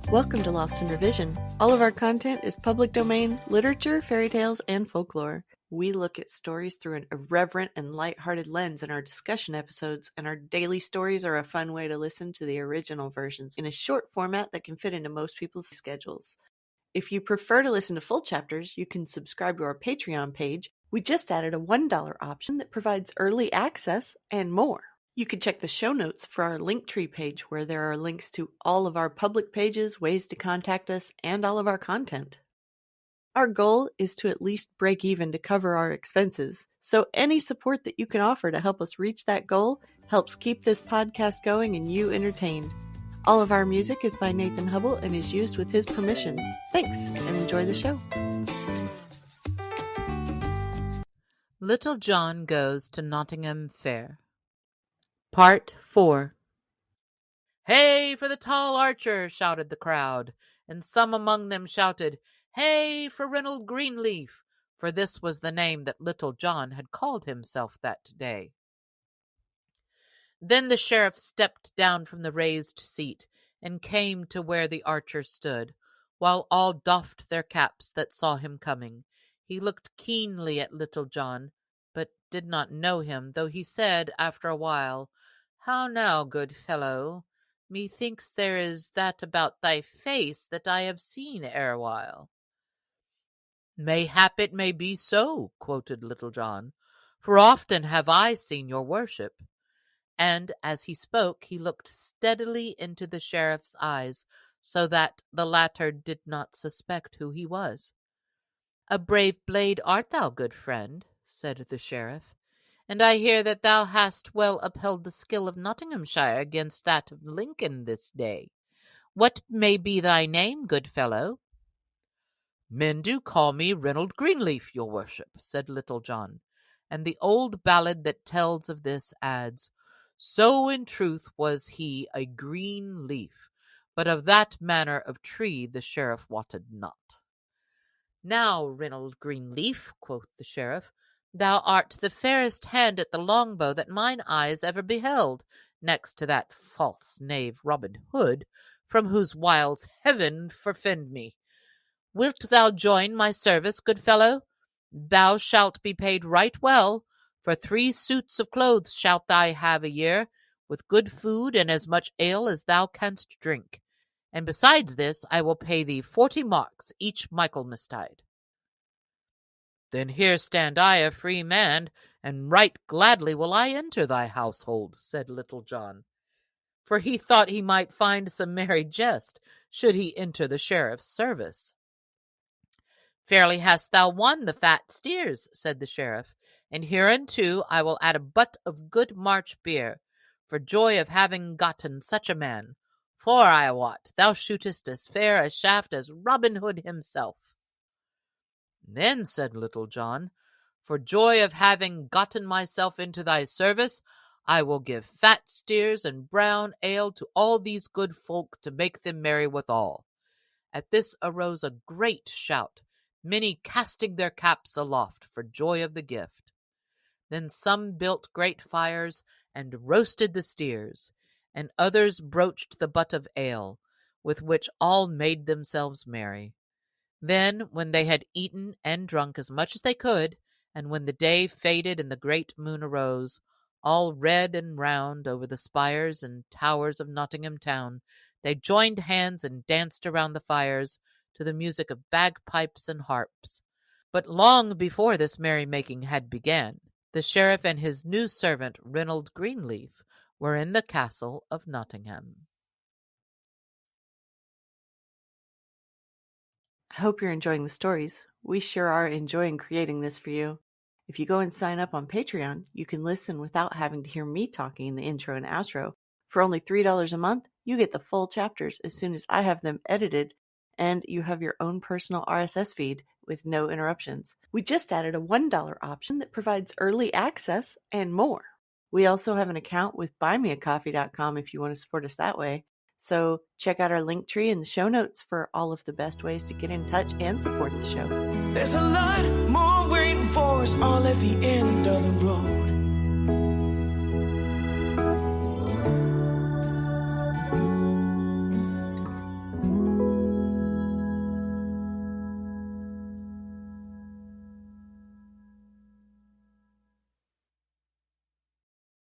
Welcome to Lost in Revision. All of our content is public domain, literature, fairy tales, and folklore. We look at stories through an irreverent and lighthearted lens in our discussion episodes, and our daily stories are a fun way to listen to the original versions in a short format that can fit into most people's schedules. If you prefer to listen to full chapters, you can subscribe to our Patreon page. We just added a $1 option that provides early access and more. You can check the show notes for our Linktree page, where there are links to all of our public pages, ways to contact us, and all of our content. Our goal is to at least break even to cover our expenses, so any support that you can offer to help us reach that goal helps keep this podcast going and you entertained. All of our music is by Nathan Hubble and is used with his permission. Thanks, and enjoy the show. Little John Goes to Nottingham Fair. Part 4. "Hey for the tall archer!" shouted the crowd, and some among them shouted, "Hey for Reynold Greenleaf!" for this was the name that Little John had called himself that day. Then the sheriff stepped down from the raised seat and came to where the archer stood, while all doffed their caps that saw him coming. He looked keenly at Little John, but did not know him, though he said after a while, "How now, good fellow? Methinks there is that about thy face that I have seen erewhile." "Mayhap it may be so," quoted Little John, "for often have I seen your worship." And as he spoke, he looked steadily into the sheriff's eyes, so that the latter did not suspect who he was. "A brave blade art thou, good friend," said the sheriff, "and I hear that thou hast well upheld the skill of Nottinghamshire against that of Lincoln this day. What may be thy name, good fellow?" "Men do call me Reynold Greenleaf, your worship," said Little John, and the old ballad that tells of this adds, "So in truth was he a green leaf, but of that manner of tree the sheriff wotted not." "Now, Reynold Greenleaf," quoth the sheriff, "thou art the fairest hand at the longbow that mine eyes ever beheld, next to that false knave Robin Hood, from whose wiles heaven forfend me. Wilt thou join my service, good fellow? Thou shalt be paid right well, for 3 suits of clothes shalt thou have a year, with good food and as much ale as thou canst drink. And besides this, I will pay thee 40 marks each Michaelmastide." "Then here stand I a free man, and right gladly will I enter thy household," said Little John, for he thought he might find some merry jest should he enter the sheriff's service. "Fairly hast thou won the fat steers," said the sheriff, "and hereunto I will add a butt of good March beer, for joy of having gotten such a man, for I wot thou shootest as fair a shaft as Robin Hood himself." "Then," said Little John, "for joy of having gotten myself into thy service, I will give fat steers and brown ale to all these good folk to make them merry withal." At this arose a great shout, many casting their caps aloft for joy of the gift. Then some built great fires and roasted the steers, and others broached the butt of ale, with which all made themselves merry. Then, when they had eaten and drunk as much as they could, and when the day faded and the great moon arose, all red and round over the spires and towers of Nottingham town, they joined hands and danced around the fires to the music of bagpipes and harps. But long before this merrymaking had began, the sheriff and his new servant Reynold Greenleaf were in the castle of Nottingham. I hope you're enjoying the stories. We sure are enjoying creating this for you. If you go and sign up on Patreon, you can listen without having to hear me talking in the intro and outro. For only $3 a month, you get the full chapters as soon as I have them edited, and you have your own personal RSS feed with no interruptions. We just added a $1 option that provides early access and more. We also have an account with buymeacoffee.com if you want to support us that way. So check out our link tree in the show notes for all of the best ways to get in touch and support the show. There's a lot more waiting for us all at the end of the road.